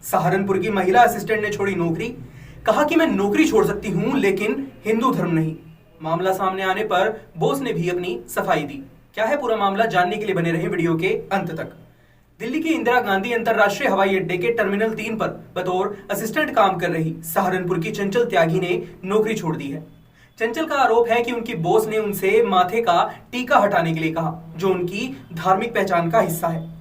सहारनपुर की महिला असिस्टेंट ने छोड़ी नौकरी, कहा कि मैं नौकरी छोड़ सकती हूं लेकिन हिंदू धर्म नहीं। मामला सामने आने पर बॉस ने भी अपनी सफाई दी। क्या है पूरा मामला, जानने के लिए बने रहे वीडियो के अंत तक। दिल्ली के इंदिरा गांधी अंतरराष्ट्रीय हवाई अड्डे के टर्मिनल 3 पर बतौर असिस्टेंट काम कर रही सहारनपुर की चंचल त्यागी ने नौकरी छोड़ दी है। चंचल का आरोप है कि उनकी बॉस ने उनसे माथे का टीका हटाने के लिए कहा, जो उनकी धार्मिक पहचान का हिस्सा है।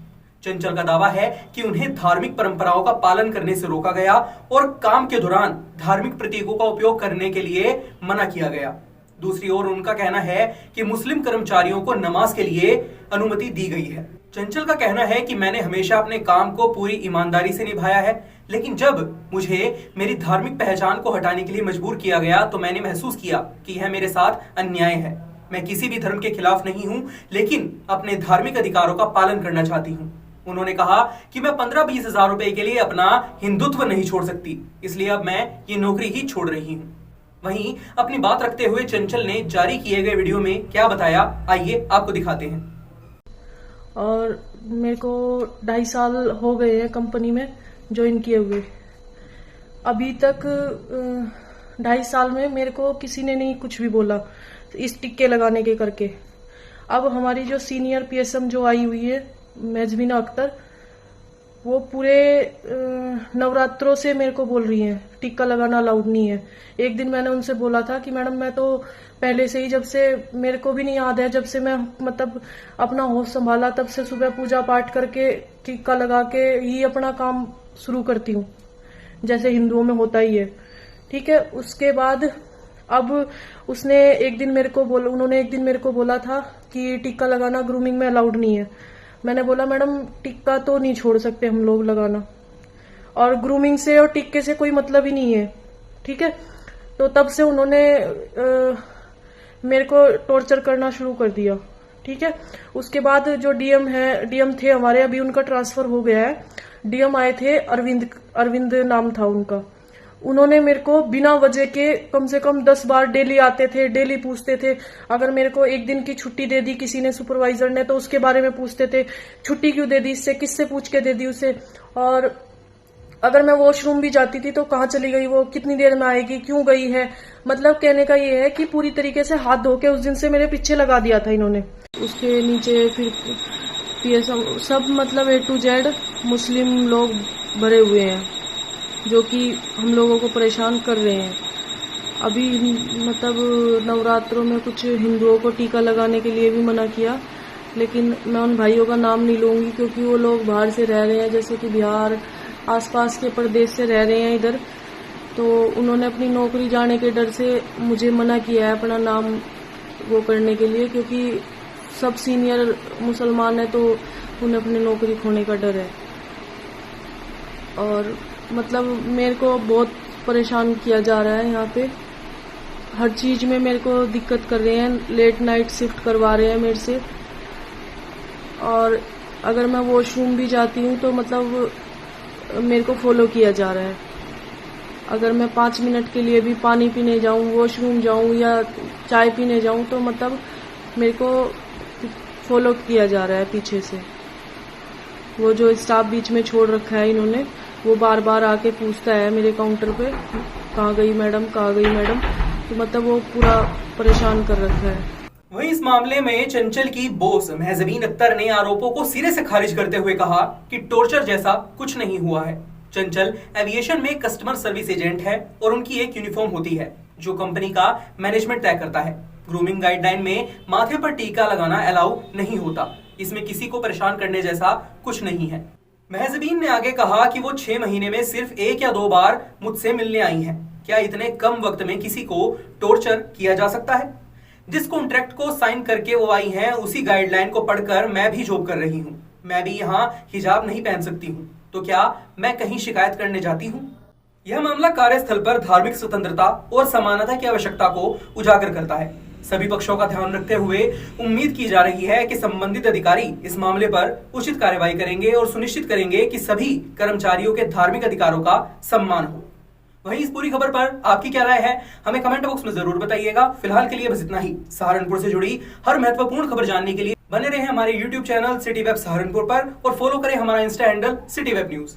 चंचल का दावा है कि उन्हें धार्मिक परंपराओं का पालन करने से रोका गया और काम के दौरान धार्मिक प्रतीकों का उपयोग करने के लिए मना किया गया। दूसरी ओर उनका कहना है कि मुस्लिम कर्मचारियों को नमाज के लिए अनुमति दी गई है। चंचल का कहना है कि मैंने हमेशा अपने काम को पूरी ईमानदारी से निभाया है, लेकिन जब मुझे मेरी धार्मिक पहचान को हटाने के लिए मजबूर किया गया तो मैंने महसूस किया कि यह मेरे साथ अन्याय है। मैं किसी भी धर्म के खिलाफ नहीं हूं, लेकिन अपने धार्मिक अधिकारों का पालन करना चाहती हूं। उन्होंने कहा कि मैं 15-20 हजार रुपए के लिए अपना हिंदुत्व नहीं छोड़ सकती, इसलिए अब मैं ये नौकरी ही छोड़ रही हूं। वहीं अपनी बात रखते हुए चंचल ने जारी किए गए वीडियो में क्या बताया, आइए आपको दिखाते हैं। और मेरे को 2.5 साल हो गए हैं कंपनी में ज्वाइन किए हुए। अभी तक 2.5 साल में मेरे को किसी ने नहीं कुछ भी बोला इस टिक्के लगाने के करके। अब हमारी जो सीनियर पीएसएम जो आई हुई है मेजबिना अख्तर, वो पूरे नवरात्रों से मेरे को बोल रही हैं टिक्का लगाना अलाउड नहीं है। एक दिन मैंने उनसे बोला था कि मैडम मैं तो पहले से ही, जब से मेरे को भी नहीं याद है, जब से मैं मतलब अपना होश संभाला तब से सुबह पूजा पाठ करके टिक्का लगा के ही अपना काम शुरू करती हूँ, जैसे हिंदुओं में होता ही है। ठीक है, उसके बाद अब उन्होंने एक दिन मेरे को बोला था कि टिक्का लगाना ग्रूमिंग में अलाउड नहीं है। मैंने बोला मैडम टिक्का तो नहीं छोड़ सकते हम लोग लगाना, और ग्रूमिंग से और टिक्के से कोई मतलब ही नहीं है। ठीक है, तो तब से उन्होंने मेरे को टॉर्चर करना शुरू कर दिया। ठीक है, उसके बाद जो डीएम थे हमारे, अभी उनका ट्रांसफर हो गया है। डीएम आए थे, अरविंद नाम था उनका। उन्होंने मेरे को बिना वजह के कम से कम 10 बार डेली आते थे, डेली पूछते थे। अगर मेरे को एक दिन की छुट्टी दे दी किसी ने, सुपरवाइजर ने, तो उसके बारे में पूछते थे, छुट्टी क्यों दे दी, इससे किससे पूछ के दे दी उसे। और अगर मैं वॉशरूम भी जाती थी तो कहाँ चली गई वो, कितनी देर में आएगी, क्यों गई है। मतलब कहने का ये है कि पूरी तरीके से हाथ धो के उस दिन से मेरे पीछे लगा दिया था इन्होंने। उसके नीचे फिर पीएसएम सब, मतलब A to Z मुस्लिम लोग भरे हुए हैं जो कि हम लोगों को परेशान कर रहे हैं। अभी मतलब नवरात्रों में कुछ हिंदुओं को टीका लगाने के लिए भी मना किया, लेकिन मैं उन भाइयों का नाम नहीं लूंगी क्योंकि वो लोग बाहर से रह रहे हैं, जैसे कि बिहार आसपास के प्रदेश से रह रहे हैं इधर। तो उन्होंने अपनी नौकरी जाने के डर से मुझे मना किया है अपना नाम वो करने के लिए, क्योंकि सब सीनियर मुसलमान है तो उन्हें अपनी नौकरी खोने का डर है। और मतलब मेरे को बहुत परेशान किया जा रहा है यहाँ पे, हर चीज में मेरे को दिक्कत कर रहे हैं, लेट नाइट शिफ्ट करवा रहे हैं मेरे से। और अगर मैं वॉशरूम भी जाती हूँ तो मतलब मेरे को फॉलो किया जा रहा है। अगर मैं 5 मिनट के लिए भी पानी पीने जाऊँ, वॉशरूम जाऊँ या चाय पीने जाऊँ तो मतलब मेरे को फॉलो किया जा रहा है पीछे से। वो जो स्टाफ बीच में छोड़ रखा है इन्होंने, वो बार बार आके पूछता है मेरे काउंटर पे, कहाँ गई मैडम, कहाँ गई मैडम। तो मतलब वो पूरा परेशान कर रखा है। वहीं इस मामले में चंचल की बॉस मेहजबीन अख्तर ने आरोपों को सिरे से खारिज करते हुए कहा कि टॉर्चर जैसा कुछ नहीं हुआ है। चंचल एविएशन में कस्टमर सर्विस एजेंट है और उनकी एक यूनिफॉर्म होती है जो कंपनी का मैनेजमेंट तय करता है। ग्रूमिंग गाइडलाइन में माथे पर टीका लगाना अलाउ नहीं होता, इसमें किसी को परेशान करने जैसा कुछ नहीं है। मेहजबीन ने आगे कहा कि वो 6 महीने में सिर्फ 1 या 2 बार मुझसे मिलने आई हैं। क्या इतने कम वक्त में किसी को टॉर्चर किया जा सकता है? जिस कॉन्ट्रैक्ट को साइन करके वो आई हैं, उसी गाइडलाइन को पढ़कर मैं भी जॉब कर रही हूँ। मैं भी यहाँ हिजाब नहीं पहन सकती हूँ, तो क्या मैं कहीं शिकायत करने जाती हूँ? यह मामला कार्यस्थल पर धार्मिक स्वतंत्रता और समानता की आवश्यकता को उजागर करता है। सभी पक्षों का ध्यान रखते हुए उम्मीद की जा रही है कि संबंधित अधिकारी इस मामले पर उचित कार्रवाई करेंगे और सुनिश्चित करेंगे कि सभी कर्मचारियों के धार्मिक अधिकारों का सम्मान हो। वहीं इस पूरी खबर पर आपकी क्या राय है, हमें कमेंट बॉक्स में जरूर बताइएगा। फिलहाल के लिए बस इतना ही। सहारनपुर से जुड़ी हर महत्वपूर्ण खबर जानने के लिए बने रहे हमारे YouTube channel city web Saharanpur पर और फॉलो करें हमारा Insta handle city web news.